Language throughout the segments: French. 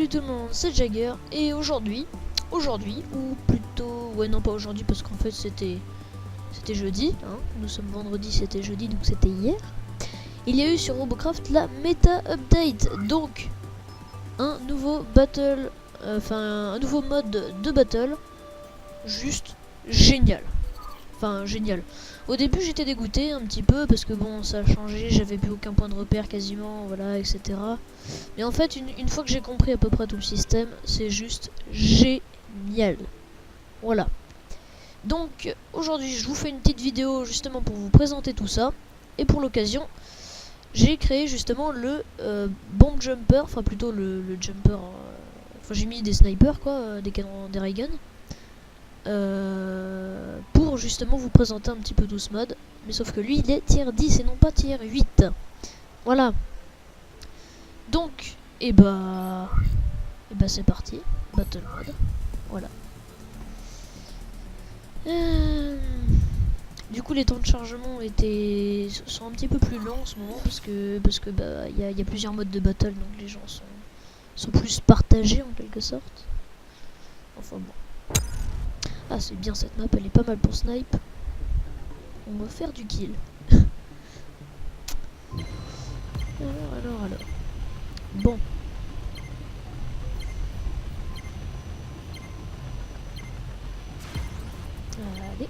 Salut tout le monde, c'est Jagger et aujourd'hui, ou plutôt, ouais non pas aujourd'hui parce qu'en fait c'était jeudi, hein. Nous sommes vendredi, c'était jeudi donc c'était hier. Il y a eu sur Robocraft la méta update, donc un nouveau battle, un nouveau mode de battle, juste génial. Enfin génial. Au début j'étais dégoûté un petit peu parce que bon ça a changé, j'avais plus aucun point de repère quasiment, voilà, etc. Mais en fait une fois que j'ai compris à peu près tout le système, c'est juste génial. Voilà. Donc aujourd'hui je vous fais une petite vidéo justement pour vous présenter tout ça. Et pour l'occasion, j'ai créé justement le bomb jumper, enfin plutôt le jumper, enfin j'ai mis des snipers quoi, des canons, des ray guns. Pour justement vous présenter un petit peu tout ce mode, mais sauf que lui il est tier 10 et non pas tier 8. Voilà. Donc, et bah c'est parti, battle mode. Voilà. Du coup les temps de chargement sont un petit peu plus longs en ce moment parce que bah il y a plusieurs modes de battle, donc les gens sont plus partagés en quelque sorte. Enfin bon. Ah c'est bien cette map, elle est pas mal pour snipe. On va faire du kill. Alors. Bon. Allez.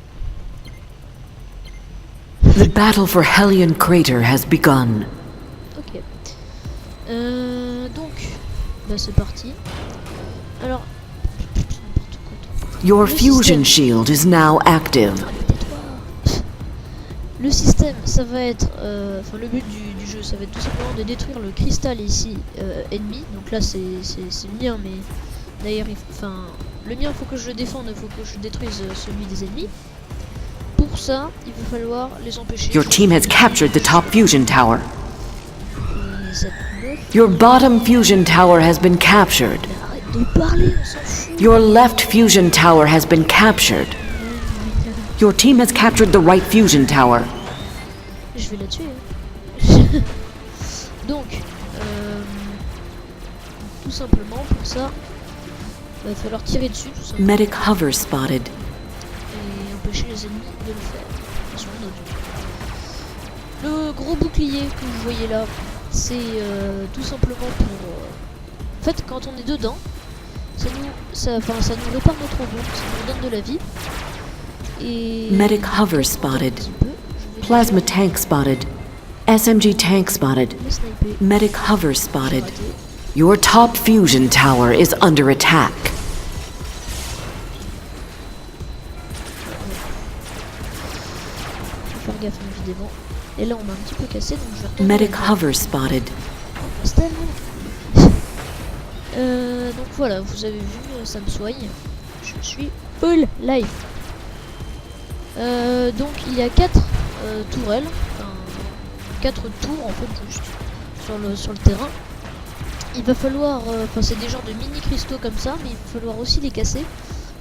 The battle for Hellion Crater has begun. Ok. Donc, bah c'est parti. Alors. Your fusion shield is now active. Le système, ça va être, enfin le but du jeu, ça va être tout simplement de détruire le cristal ici ennemi. Donc là c'est le mien, mais d'ailleurs, le mien faut que je le défende, il faut que je détruise celui des ennemis. Pour ça, il va falloir les empêcher. Your team has captured the top fusion tower. Your bottom fusion tower has been captured. Arrête de parler, on s'en fout. Your left fusion tower has been captured. Your team has captured the right fusion tower. Je vais la tuer. Hein. Donc, tout simplement pour ça, il va falloir tirer dessus tout simplement. Medic hover spotted. Et empêcher les ennemis de le faire. Attention, le gros bouclier que vous voyez là, c'est tout simplement pour... En fait, quand on est dedans, ça nous répare notre bombe, ça nous donne de la vie. Et Medic hover spotted. Plasma tank spotted. SMG tank spotted. Medic hover spotted. Your top fusion tower is under attack. Faut faire gaffe évidemment. Et là on m'a un petit peu cassé donc je vais retourner. Medic hover spotted. Donc voilà, vous avez vu, ça me soigne. Je suis full life. Donc il y a 4 tourelles, enfin 4 tours en fait juste sur le terrain. Il va falloir, c'est des genres de mini cristaux comme ça, mais il va falloir aussi les casser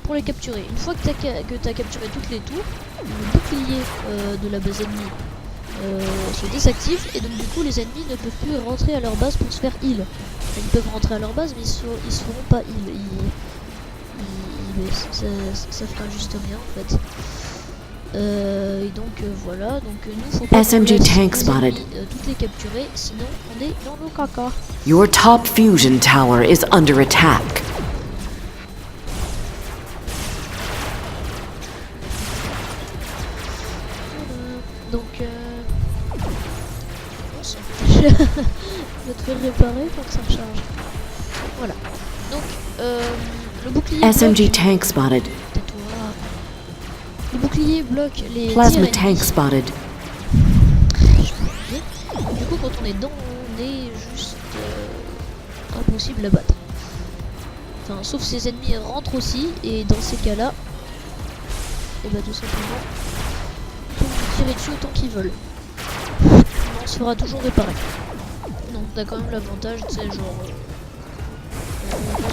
pour les capturer. Une fois que tu as capturé toutes les tours, le bouclier de la base ennemie se désactive et donc du coup les ennemis ne peuvent plus rentrer à leur base pour se faire heal. Enfin, ils peuvent rentrer à leur base mais ils se feront pas heal. Ça fera juste rien en fait. Et donc voilà, donc nous faut pas SMG tank spotted. Toutes les capturer, sinon on est dans le caca. Your top fusion tower is under attack. Donc je vais te faire réparer pour que ça recharge. Voilà. Donc le bouclier SMG tank spotted. Le bouclier bloque les Plasma tirs tank ennemis. spotted. Du coup quand on est dedans on est juste impossible à battre. Enfin sauf si les ennemis rentrent aussi et dans ces cas là et bah tout simplement on peut tirer dessus autant qu'ils veulent. On se fera toujours réparer. Donc t'as quand même l'avantage, tu sais, genre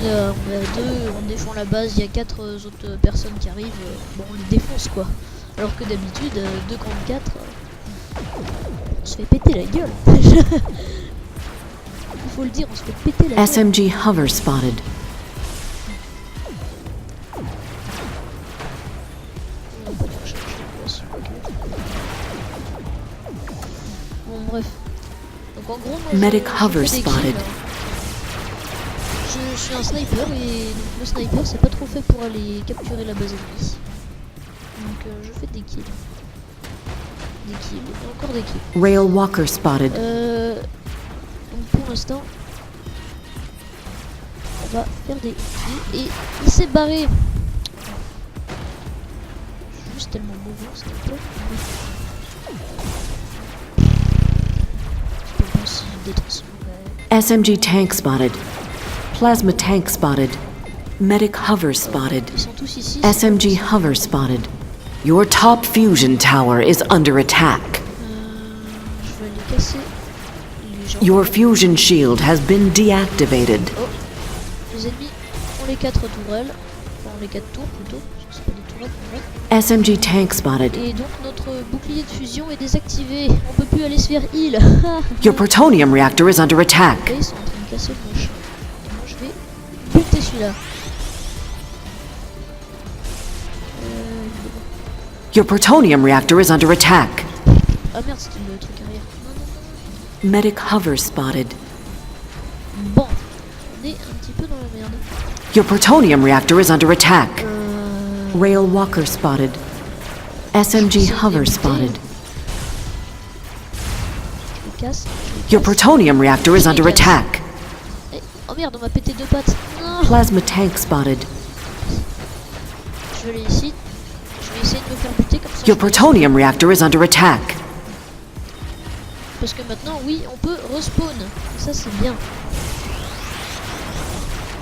on est deux, on défend la base, il y a 4 autres personnes qui arrivent, bon on les défonce quoi. Alors que d'habitude 2 contre 4 on se fait péter la gueule. il faut le dire, on se fait péter la gueule. SMG hover spotted. On va pas faire chercher de place, ok. Bon, bref. Donc en gros, moi, Medic je hover fais des spotted. kills. Je suis un sniper et donc, le sniper c'est pas trop fait pour aller capturer la base ennemie. Donc je fais des kills. Des kills, et encore des kills. Rail walker spotted. Donc pour l'instant, on va faire des kills et il s'est barré. Je suis juste tellement mauvais en sniper. C'est pas possible d'être si mauvais. SMG tank spotted. Plasma tank spotted. Medic hover spotted. Ils sont tous ici. SMG hover spotted. Your top fusion tower is under attack. Je vais les casser. Les gens. Your fusion shield has been deactivated. Oh, les ennemis ont les 4 tourelles. Enfin, les 4 tours plutôt. Parce que c'est pas des tourelles, mais bref. SMG tank spotted. Et donc notre bouclier de fusion est désactivé. On peut plus aller se faire heal. Your plutonium reactor is under attack. Et ils sont en train de casser le machin. Et moi je vais buter celui-là. Your plutonium reactor is under attack. Ah merde, c'était le truc arrière. Non, non, non. Medic hover spotted. Bon, on est un petit peu dans la merde. Your plutonium reactor is under attack. Rail walker spotted. SMG hover spotted. Je les casse. Your plutonium reactor is under attack. Eh, oh merde, on m'a pété 2 pattes. Non. Plasma tank spotted. Je vais aller ici. Je vais essayer de me faire buter comme ça. Your plutonium reactor is under attack. Parce que maintenant, oui, on peut respawn. Et ça, c'est bien.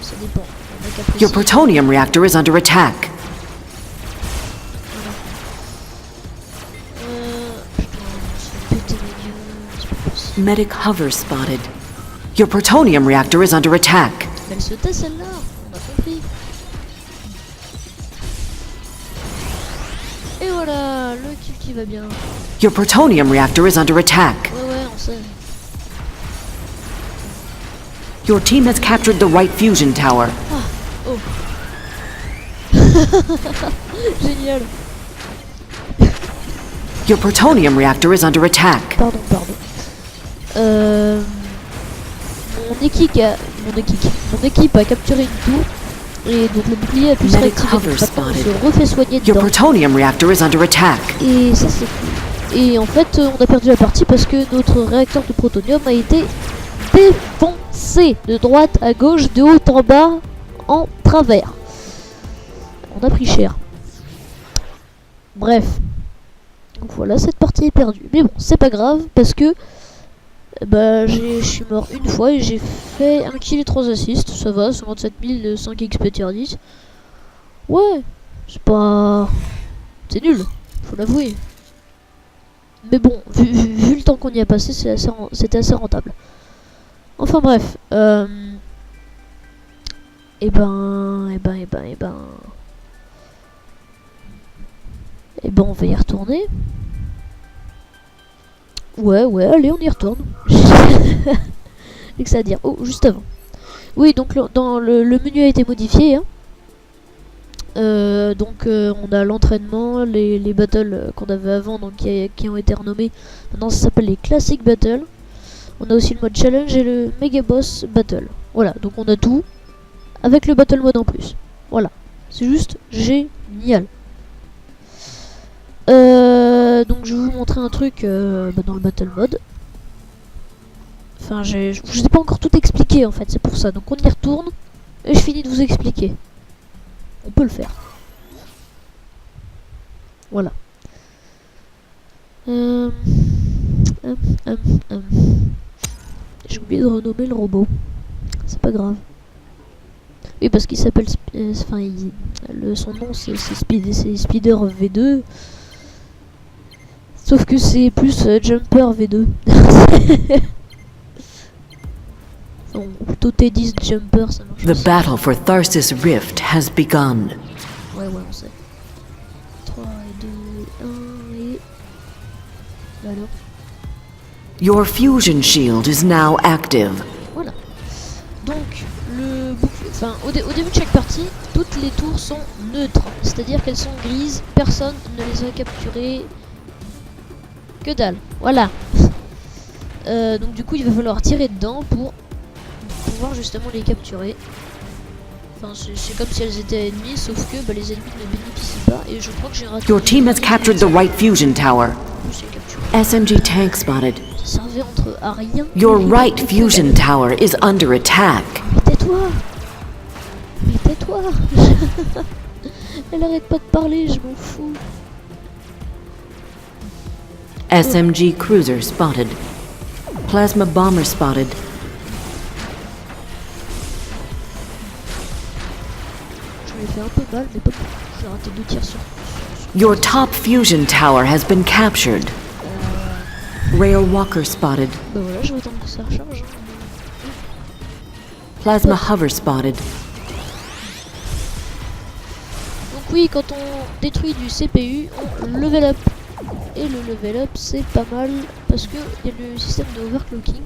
Ça dépend. On a qu'à Your préciser. plutonium reactor is under attack. Putain, on se fait péter les yeux. C'est pas possible. Medic hover spotted. Your plutonium reactor is under attack. Mais elle se tait celle-là. On a compris. Et voilà, le kill qui va bien. Your plutonium reactor is under attack. Ouais, on sait. Your team has captured the right fusion tower. Oh. Génial. Your plutonium reactor is under attack. Pardon. Mon équipe a capturé une tour. Et donc le bouclier a pu se Medic réactiver. hover Donc maintenant, on spotted. se refait soigner Your dedans. plutonium reactor is under attack. Et ça c'est cool. Et en fait on a perdu la partie parce que notre réacteur de protonium a été défoncé de droite à gauche, de haut en bas, en travers. On a pris cher. Bref. Donc voilà, cette partie est perdue. Mais bon, c'est pas grave parce que bah je suis mort une fois et j'ai fait 1 kill et 3 assists. Ça va, 57 000, 5 XP tier 10. Ouais, c'est pas... C'est nul, faut l'avouer. Mais bon, vu le temps qu'on y a passé, c'était assez rentable. Enfin bref. Et ben, on va y retourner. Ouais, allez, on y retourne. Et que ça à dire. Oh, juste avant. Oui, donc le menu a été modifié. Hein. On a l'entraînement, les battles qu'on avait avant, donc qui ont été renommés. Maintenant, ça s'appelle les Classic Battles. On a aussi le mode Challenge et le Mega Boss Battle. Voilà, donc on a tout avec le Battle Mode en plus. Voilà, c'est juste génial. Donc je vais vous montrer un truc dans le Battle Mode. Enfin, je vous ai pas encore tout expliqué en fait, c'est pour ça. Donc on y retourne et je finis de vous expliquer. On peut le faire. Voilà. J'ai oublié de renommer le robot. C'est pas grave. Oui, parce qu'il s'appelle... son nom c'est Speeder V2. Sauf que c'est plus Jumper V2. Ou plutôt Teddy's Jumper, ça marche The aussi. battle for Tharsis Rift has begun. Ouais, on sait. 3 et 2 et 1 et... Alors Your fusion shield is now active. Voilà. Donc, au début de chaque partie, toutes les tours sont neutres. C'est-à-dire qu'elles sont grises, personne ne les a capturées. Que dalle. Voilà. Donc du coup, il va falloir tirer dedans pour pouvoir justement les capturer. Enfin, c'est comme si elles étaient ennemies, sauf que les ennemis ne bénéficient pas. Et je crois que j'ai raté. Your team has captured the right fusion tower. SMG tank spotted. Ça servait à rien. Your right fusion tower is under attack. Mais tais-toi. Mais tais-toi. Elle arrête pas de parler, je m'en fous. SMG cruiser spotted. Plasma bomber spotted. Je lui ai fait un peu mal, mais pas beaucoup. J'ai raté 2 tirs sur. Your top fusion tower has been captured. Rail walker spotted. Bah voilà, je vais attendre que ça recharge. Plasma hover spotted. Donc oui, quand on détruit du CPU, on level up. Et le level up, c'est pas mal parce que il y a le système de overclocking.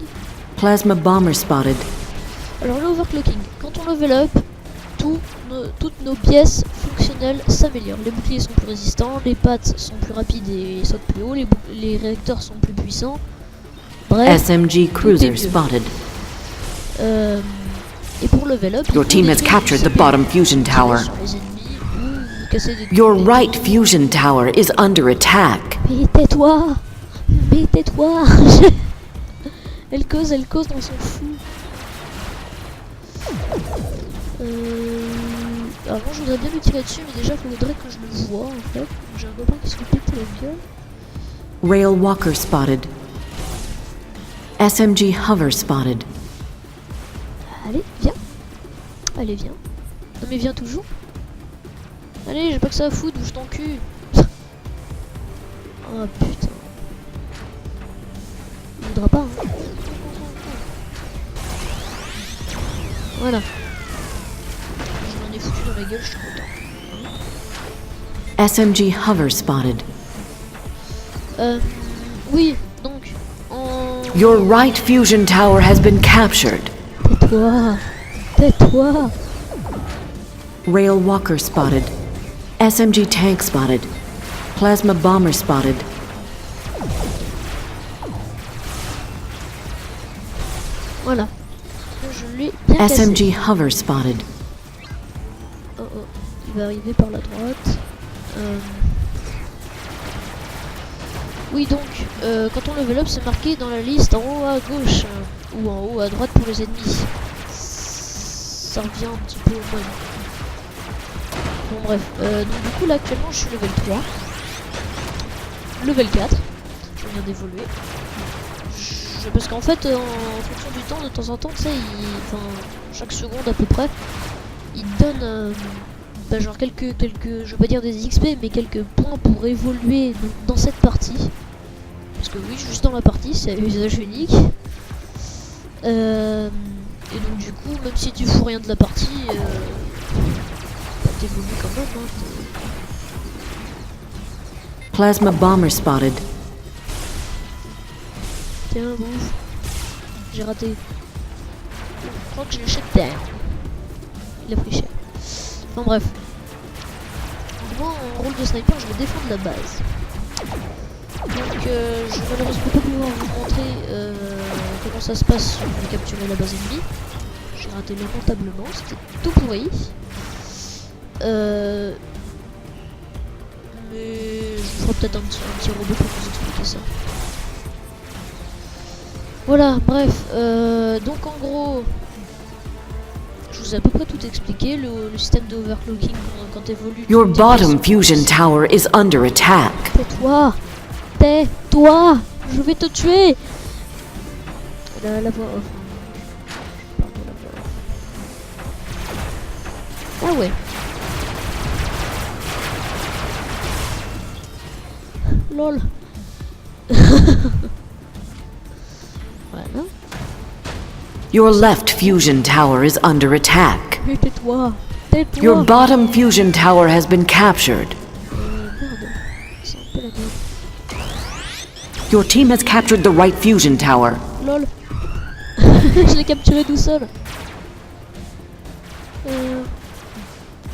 Plasma bomber spotted. Alors le overclocking, quand on level up, toutes nos pièces fonctionnelles s'améliorent. Les boucliers sont plus résistants, les pattes sont plus rapides et sautent plus haut, les réacteurs sont plus puissants. Bref, SMG cruiser spotted. et pour level up, Your team has captured the bottom fusion tower. sur les ennemis ou casser des Your right fusion tower is under attack. Mais tais-toi. Mais tais-toi. Elle cause, on s'en fout. Alors moi je voudrais bien lui tirer dessus, mais déjà il faudrait que je le voie en fait. J'ai un copain qui se fait péter la gueule. Rail walker spotted. SMG hover spotted. Allez, viens. Allez, viens. Non mais viens toujours. Allez, j'ai pas que ça à foutre, bouge ton cul. Oh putain. Il voudra pas, hein. Voilà. Je m'en ai foutu dans la gueule, je suis content. SMG hover spotted. Oui, donc, en... Your right fusion tower has been captured. Tais-toi. Tais-toi. Rail walker spotted. SMG tank spotted. Plasma bomber spotted. Voilà. Je l'ai bien cassé. SMG hover spotted. Oh oh, il va arriver par la droite. Oui donc, quand on level up, c'est marqué dans la liste en haut à gauche ou en haut à droite pour les ennemis. Ça revient un petit peu au même. Bon bref, donc du coup là actuellement je suis level 3. Level 4. Je viens d'évoluer. Parce qu'en fait, en fonction du temps, de temps en temps, tu sais, chaque seconde à peu près, il donne genre quelques, je veux pas dire des XP, mais quelques points pour évoluer dans cette partie. Parce que oui, juste dans la partie, c'est à usage unique. Et donc du coup, même si tu fous rien de la partie, t'évolues quand même. Hein, Plasma bomber spotted. Tiens, bouffe. J'ai raté. Je crois que je l'achète derrière. Il a pris cher. Enfin bref. Moi, en rôle de sniper, je vais défendre la base. Donc, je vais malheureusement pas pouvoir vous montrer comment ça se passe si on veut capturer la base ennemie. J'ai raté lamentablement, c'était tout pourri. Mais je vous ferai peut-être un petit robot pour vous expliquer ça. Voilà, bref, donc en gros, je vous ai à peu près tout expliqué, le système de overclocking quand t'évolues. Your bottom fusion tower is under attack. Tais-toi. Tais-toi. Je vais te tuer. La voix off. Pardon, la voix off. Ah ouais. Lol. Voilà. Your left fusion tower is under attack. Mais tais-toi. Tais-toi. Your bottom fusion tower has been captured. Merde. C'est un peu la merde. Your team has captured the right fusion tower. Lol. Je l'ai capturé tout seul. Il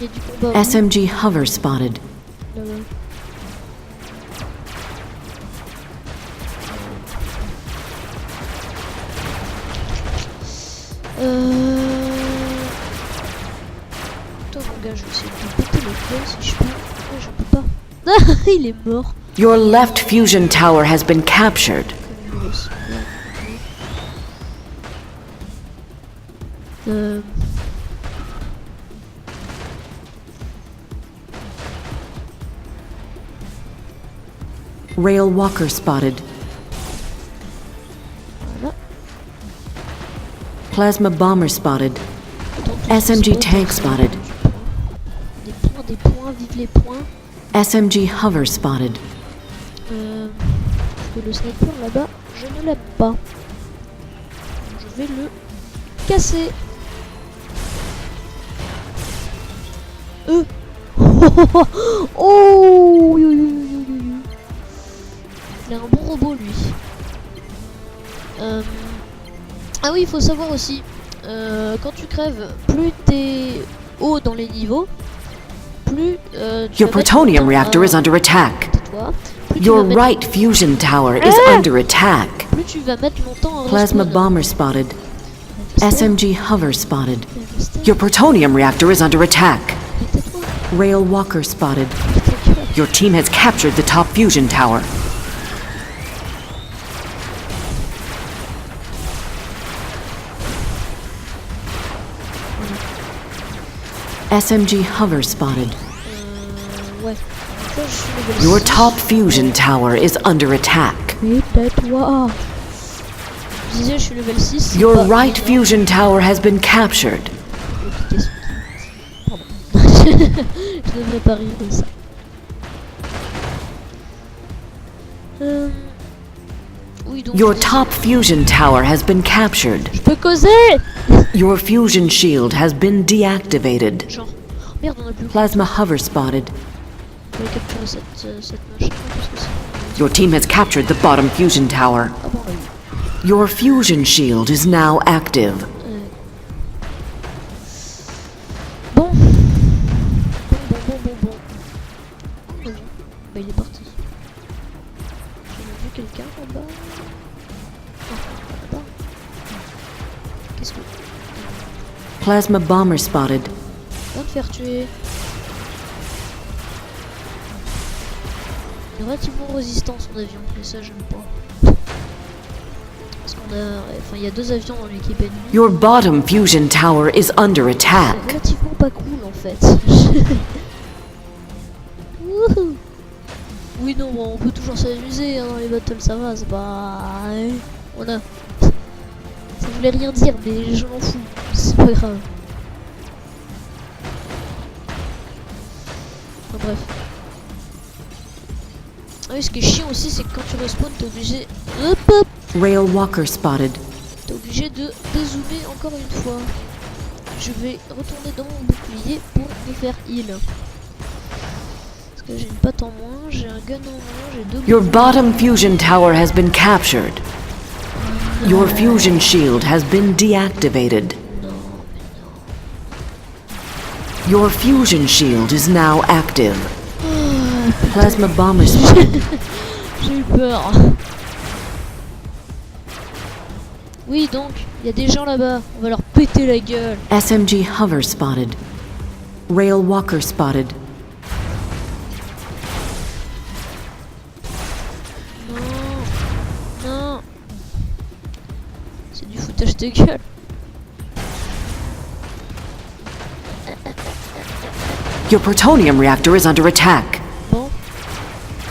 y a du combat. SMG hover spotted. Là-bas. Toi mon gars, je vais essayer de lui péter le gueule si je peux. Ouais, je peux pas. Ah, il est mort. Your left fusion tower has been captured. Comme il le laisse. Rail walker spotted. Voilà. Plasma bomber spotted. Attends, SMG tout tank ça, spotted. Des points, vive les points. SMG hover spotted. Parce que le sniper là-bas, je ne l'aime pas. Je vais le casser. Oh, oui, oui, oui, oui, oui. Il a un bon robot lui. Ah oui, il faut savoir aussi, quand tu crèves, plus t'es haut dans les niveaux, plus tu Your vas mettre plutonium longtemps reactor is under attack. Tais-toi. Plus tu Your vas mettre- right fusion tower is under attack. Plus tu vas mettre longtemps en Plasma respawn. bomber spotted. SMG hover spotted. Rester. Your plutonium reactor is under attack. Tais-toi. Rail walker spotted. Ta gueule. Your team has captured the top fusion tower. SMG hover spotted. Ouais. Ça, je suis level Your 6. top fusion tower is under attack. Mais tais-toi. Je disais, je suis level 6. c'est Your pas right énorme. fusion tower has been captured. Qu'est-ce que- Pardon. Je devrais pas rire de ça. Oui, donc. Your top fusion tower has been captured. Je peux causer. Your fusion shield has been deactivated. Genre. Merde, on a plus. Plasma hover spotted. Je vais capturer cette machine parce que c'est. Your team has captured the bottom fusion tower. Ah bon, oui. Your fusion shield is now active. Bon. Bon. Oh, bah, il est parti. J'ai vu quelqu'un là-bas. Ah, là-bas. Qu'est-ce que. Plasma bomber spotted. Va te faire tuer. Il est relativement résistant son avion, et ça j'aime pas. Parce qu'on a. Enfin, il y a deux avions dans l'équipe ennemie. Your bottom fusion tower is under C'est attack. relativement pas cool en fait. Wouhou. Oui, non, bon, on peut toujours s'amuser hein, dans les battles, ça va, c'est pas. Ouais, voilà. Ça voulait rien dire, mais je m'en fous, c'est pas grave. Enfin, bref. Ah oui, ce qui est chiant aussi, c'est que quand tu respawns, t'es obligé. Hop. Rail walker spotted. T'es obligé de dézoomer encore une fois. Je vais retourner dans mon bouclier pour me faire heal. Parce que j'ai une patte en moins, j'ai un gun en moins, j'ai deux Your boucliers. bottom fusion tower has been captured. Your fusion shield has been deactivated. Non, Your fusion shield is now active. Plasma bomber spotted. j'ai eu peur. Oui, donc, il y a des gens là-bas, on va leur péter la gueule. SMG hover spotted. Rail walker spotted. Non. C'est du foutage de gueule. Your plutonium reactor is under attack. Bon.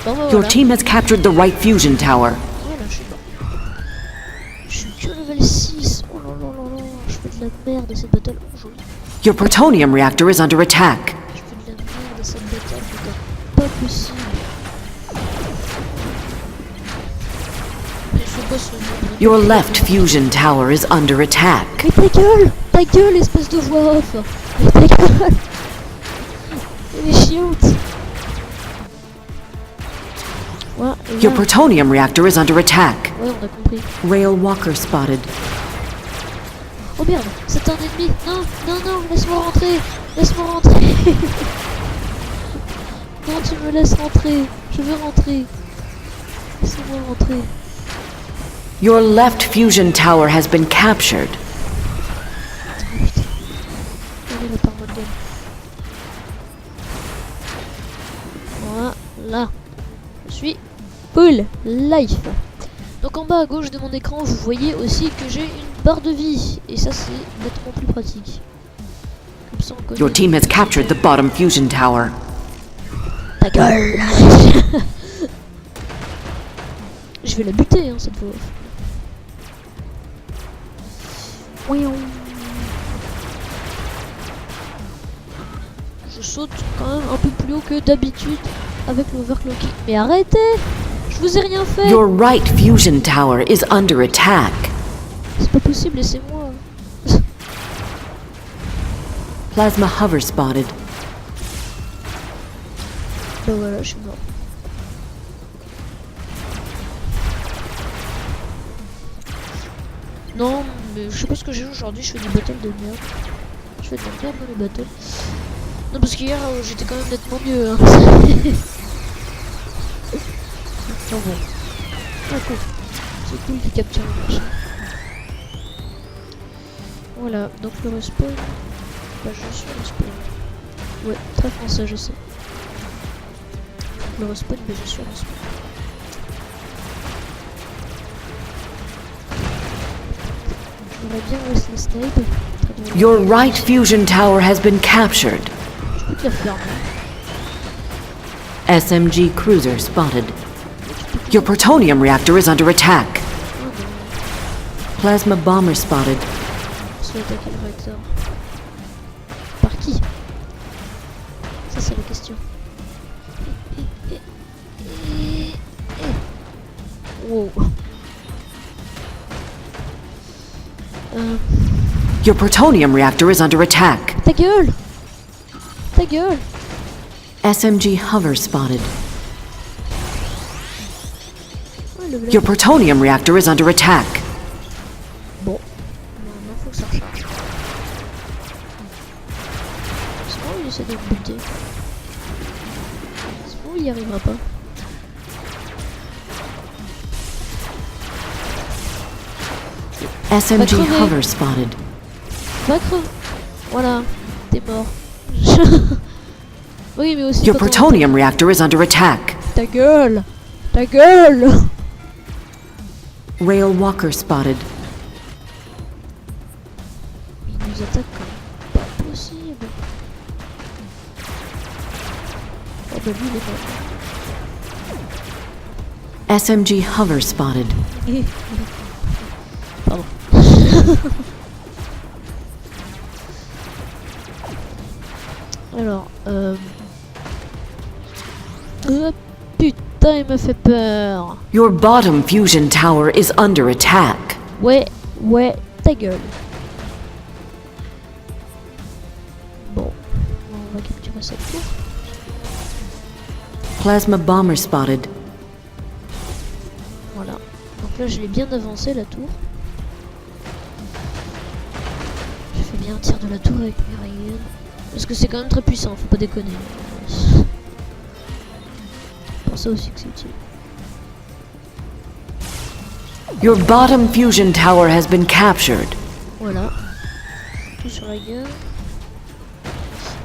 Bon, bah, Your voilà. team has captured the right fusion tower. Voilà, je suis mort. Je suis que level 6. Oh là là là là. Je fais de la merde à cette battle. Oh, joli. Your plutonium reactor is under attack. Je fais de la merde à cette battle. C'est pas possible. Mais faut pas se demander. Your left fusion tower is under attack. Mais ta gueule, espèce de voix off. Mais ta gueule. Elle est chiante. Ouais, et Your là- plutonium reactor is under attack. ouais, on a compris. Rail walker spotted. Oh merde, c'est un ennemi. Non, non, non, laisse-moi rentrer. Laisse-moi rentrer. Non, tu me laisses rentrer. Je veux rentrer. Laissez-moi rentrer. Your left fusion tower has been captured. Oh putain. Allez, la paroi de gamme. Voilà. Je suis full life. Donc en bas à gauche de mon écran, vous voyez aussi que j'ai une barre de vie. Et ça, c'est nettement plus pratique. Comme ça, on connaît. Your team has captured the bottom fusion tower. Ta gueule. Je vais la buter, hein, cette fois. Je saute quand même un peu plus haut que d'habitude avec l'overclocking. Mais arrêtez! Je vous ai rien fait! Your right fusion tower is under attack. C'est pas possible, laissez-moi. Plasma hover spotted. Bah voilà, je suis mort. Non, mais je sais pas ce que j'ai aujourd'hui, je fais des battles de merde. Je fais de la merde dans les battles. Non, parce qu'hier j'étais quand même nettement mieux. Hein. Non, bon. Ah, cool. C'est cool de capturer le machin. Voilà, donc le respawn. Bah, je suis respawn. Ouais, très français, je sais. Le respawn, mais je suis respawn. J'aimerais bien rester snipe. Your right fusion tower has been captured. Je peux te la faire, non? SMG cruiser spotted. Your plutonium reactor is under attack. Oh non, Plasma bomber spotted. on se fait attaquer le réacteur. Par qui? Ça c'est la question. Wow. Your plutonium reactor is under attack. Ta gueule! Ta gueule! SMG hover spotted. Ouais, le Your plutonium reactor is under attack. Bon. Maintenant faut que ça recharge. C'est bon, il essaie de me buter. C'est bon, il y arrivera pas. SMG Va crever. hover spotted. Va crever. Voilà, t'es mort. Oui, mais aussi. Your quand on- plutonium reactor is under attack. Ta gueule! Ta gueule! Rail walker spotted. Il nous attaque quand même. Pas possible. Oh bah lui il est mort. SMG hover spotted. Pardon. Alors, putain, il me fait peur. Your bottom fusion tower is under attack. Ouais, ouais, ta gueule. Bon, on va capturer cette tour. Plasma bomber spotted. Voilà. Donc là, je l'ai bien avancé la tour. Je fais bien un tir de la tour avec mes rayons. Parce que c'est quand même très puissant, faut pas déconner. Pour ça aussi que c'est utile. Your bottom fusion tower has been captured. Voilà. Tout sur la gueule.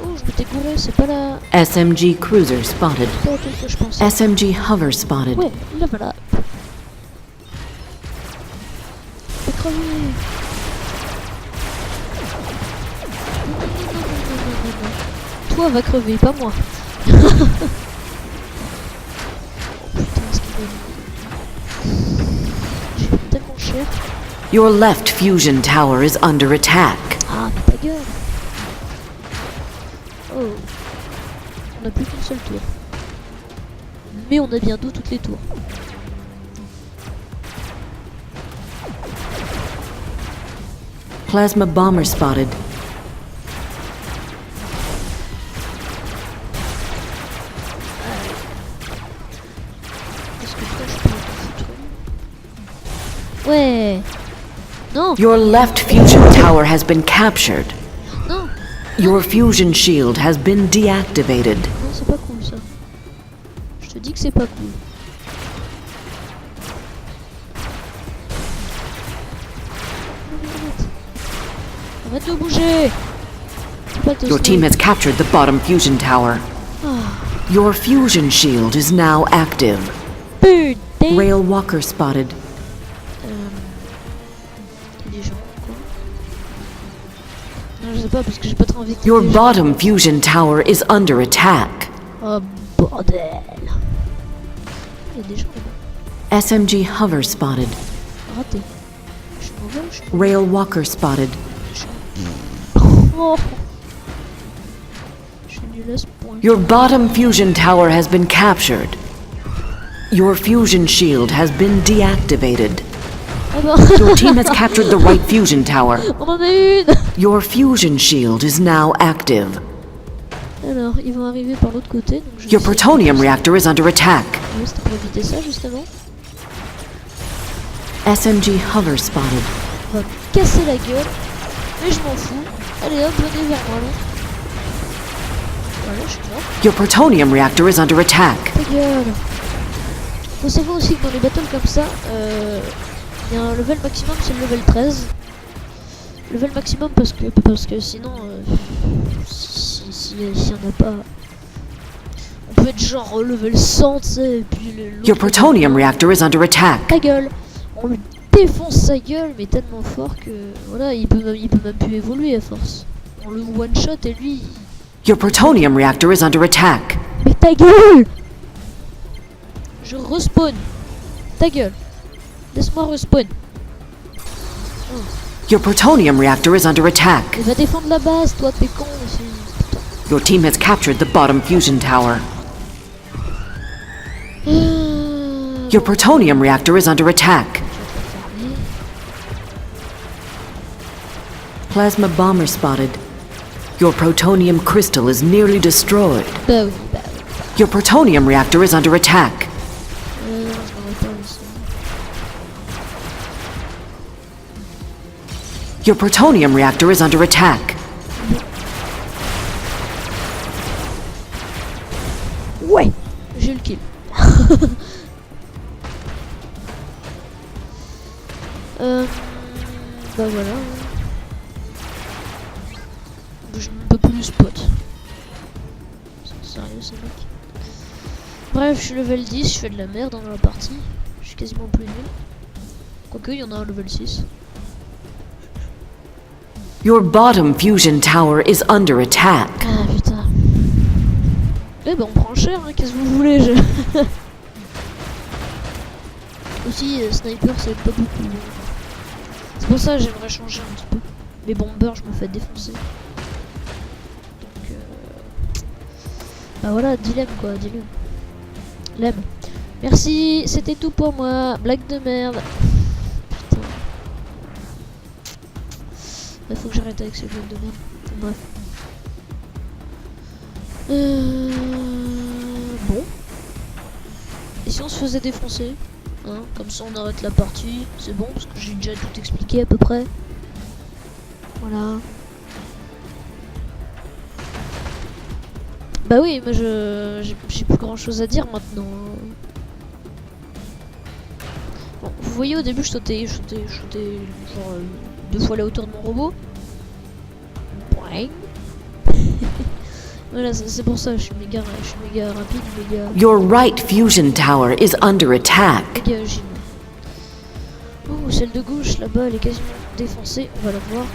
Oh, je m'étais gouré, c'est pas la... SMG cruiser spotted. pas la tour que je pensais. SMG hover spotted. Ouais, là voilà. Fais crever. Non. Toi va crever, pas moi. Putain, ce qu'il est. J'ai fait tellement cher. Your left fusion tower is under attack. Ah, mais ta gueule. Oh. On n'a plus qu'une seule tour. Mais on a bientôt toutes les tours. Plasma bomber spotted. Est-ce que toi je peux te foutre? Ouais. Non, Your left fusion tower has been captured. non, Your fusion shield has been deactivated. non, c'est pas cool ça. Je te dis que c'est pas cool. Arrête de bouger. Faut pas te Your snipe. team has captured the bottom fusion tower. Your fusion shield is now active. Putain. Rail walker spotted. Il y a des gens, quoi. Non, je sais pas parce que j'ai pas trop envie de... Your bottom fusion tower is under attack. Oh bordel. Il y a des gens là-bas. SMG hover spotted. Raté. Je suis mauvais ou je suis mauvais? Rail walker spotted. Oh. Je suis nul à ce point. Your bottom fusion tower has been captured. Your fusion shield has been deactivated. Ah bah. Your team has captured the right fusion tower. On en a une. Your fusion shield is now active. Alors, ils vont arriver par l'autre côté. Donc je vais Your essayer de- plutonium reactor is under attack. Ouais, c'était pour éviter ça justement. SMG hover spotted. On va me casser la gueule. Mais je m'en fous. Allez hop, venez vers moi là. Voilà, je suis mort. Your plutonium reactor is under attack. Ta gueule. Faut savoir aussi que dans les battles comme ça, il y a un level maximum, c'est le level 13. Level maximum parce que sinon, s'il y en a pas, on peut être genre level 100, tu sais, et puis l'autre- Your plutonium reactor is under attack. Ta gueule. On lui défonce sa gueule, mais tellement fort que voilà, il peut même plus évoluer à force. On le one shot et lui. Your plutonium reactor is under attack. Mais ta gueule! Je respawn. Ta gueule. Laisse-moi respawn. Your plutonium reactor is under attack. Il va défendre la base, toi, t'es con aussi. Your team has captured the bottom fusion tower. Your plutonium reactor is under attack. Plasma bomber spotted. Your plutonium crystal is nearly destroyed. Bah oui, bah oui. Your plutonium reactor is under attack. Non, je m'aurais pas laissé. Your plutonium reactor is under attack. Ouais! J'ai eu le kill. Bah voilà. Je ne peux plus spot. C'est sérieux ces mecs. Bref, je suis level 10, je fais de la merde dans la partie. Je suis quasiment plus nul. Quoique, il y en a un level 6. Your bottom fusion tower is under attack. Ah putain. Eh ben on prend cher, hein, qu'est-ce que vous voulez Aussi, sniper c'est pas beaucoup. C'est pour ça que j'aimerais changer un petit peu. Mais bomber, je me fais défoncer. Donc bah voilà, dilemme quoi, dilemme. Lemme. Merci, c'était tout pour moi. Blague de merde. Putain. Il faut que j'arrête avec ces blagues de merde. Bref. Bon. Et si on se faisait défoncer, hein, comme ça on arrête la partie, c'est bon parce que j'ai déjà tout expliqué à peu près. Voilà. Bah oui, mais j'ai plus grand chose à dire maintenant. Bon, vous voyez au début je sautais genre 2 fois la hauteur de mon robot. Boing. Voilà, c'est pour ça, je suis méga rapide, méga Your right fusion tower is under attack. agile. Oh, celle de gauche là-bas, elle est quasiment défoncée, on va la voir.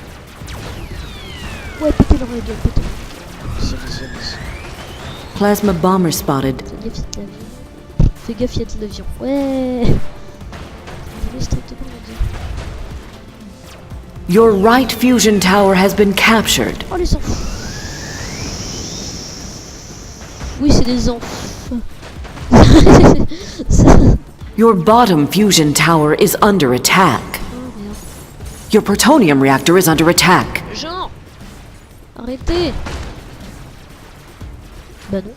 Ouais, pétez leur gueule, pétez. Ici. Plasma bomber spotted. Fais gaffe, il y a de l'avion. Ouais. Je voulais strictement rien dire. Your right fusion tower has been captured. Oh, les enfants. Oui, c'est des enfants. Your bottom fusion tower is under attack. Oh merde. Your plutonium reactor is under attack. Genre. Arrêtez. Bah non.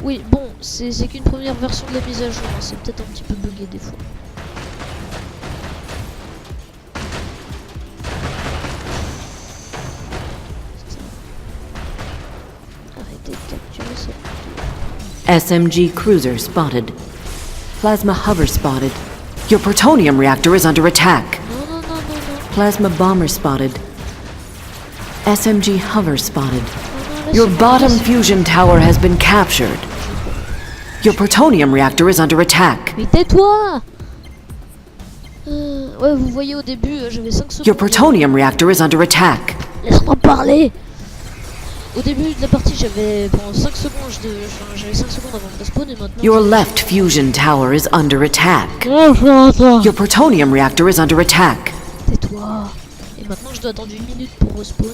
Oui, bon, c'est qu'une première version de la mise à jour, hein. C'est peut-être un petit peu bugué des fois. été capturé, ça. SMG cruiser spotted. Plasma hover spotted. Your plutonium reactor is under attack. Non, non, non, non, non. Plasma bomber spotted. SMG hover spotted. Non, non, Your laisse-moi, bottom laisse-moi. fusion tower has been captured. Your plutonium reactor is under attack. Mais tais-toi. Ouais, vous voyez au début, j'avais 5 secondes. Your plutonium reactor is under attack. Laisse-moi parler. Au début de la partie, j'avais pendant 5 secondes, j'avais 5 secondes avant de respawn et maintenant. Your left fusion tower is under attack. Tais-toi. Your plutonium reactor is under attack. Et maintenant, je dois attendre 1 minute pour respawn.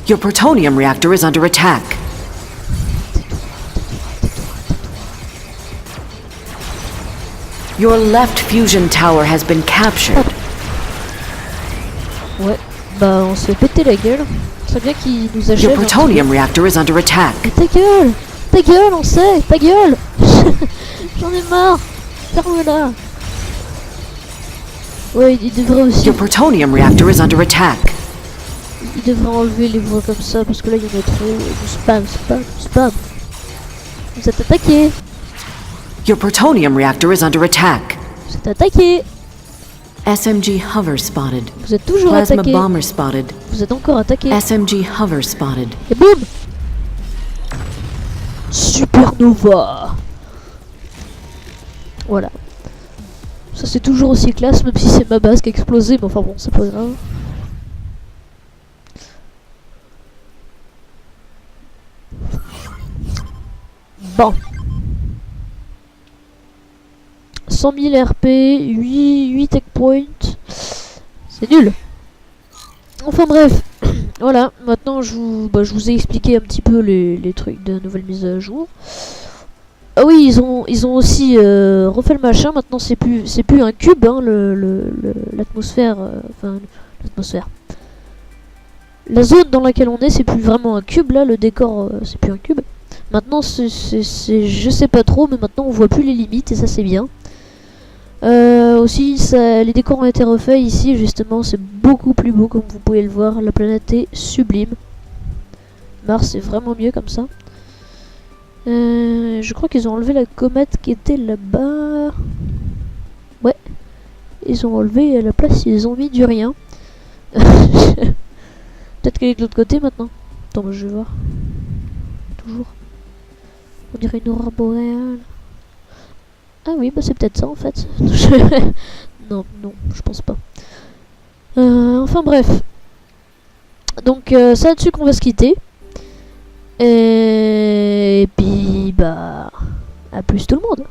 Your plutonium reactor is under attack. Your left fusion tower has been captured. Ouais, bah on se fait péter la gueule. C'est bien qu'il nous Your achève. un plutonium reactor is under attack. truc. Mais ta gueule, on sait, ta gueule. J'en ai marre. Ferme-la. Ouais, il devrait aussi. Your plutonium reactor is under attack. Il devrait enlever les voix comme ça parce que là il y en a trop. Du spam, spam, spam. Vous êtes attaqué. Your plutonium reactor is under attack. Vous êtes attaqué. SMG hover spotted. Vous êtes toujours Plasma attaqué. bomber spotted. Vous êtes encore attaqué. SMG hover spotted. Et boum. Supernova. Voilà. Ça c'est toujours aussi classe même si c'est ma base qui a explosé. Mais enfin bon, c'est pas grave. Bon. 100 000 RP, 8 tech points. C'est nul. Enfin bref. Voilà, maintenant je vous ai expliqué un petit peu les trucs de nouvelles mises à jour. Ah oui, ils ont aussi refait le machin. Maintenant c'est plus un cube, hein, l'atmosphère. Enfin, l'atmosphère. La zone dans laquelle on est, c'est plus vraiment un cube là. Le décor, c'est plus un cube. Maintenant, je sais pas trop, mais maintenant on voit plus les limites et ça c'est bien. Aussi, les décors ont été refaits ici, justement, c'est beaucoup plus beau comme vous pouvez le voir. La planète est sublime. Mars est vraiment mieux comme ça. Je crois qu'ils ont enlevé la comète qui était là-bas. Ouais, ils ont enlevé à la place, ils ont mis du rien. Peut-être qu'elle est de l'autre côté maintenant. Attends, moi, je vais voir. Toujours. On dirait une aurore boréale. Ah oui, bah c'est peut-être ça en fait. Non, je pense pas. Enfin bref. Donc c'est là-dessus qu'on va se quitter. Et puis bah à plus tout le monde.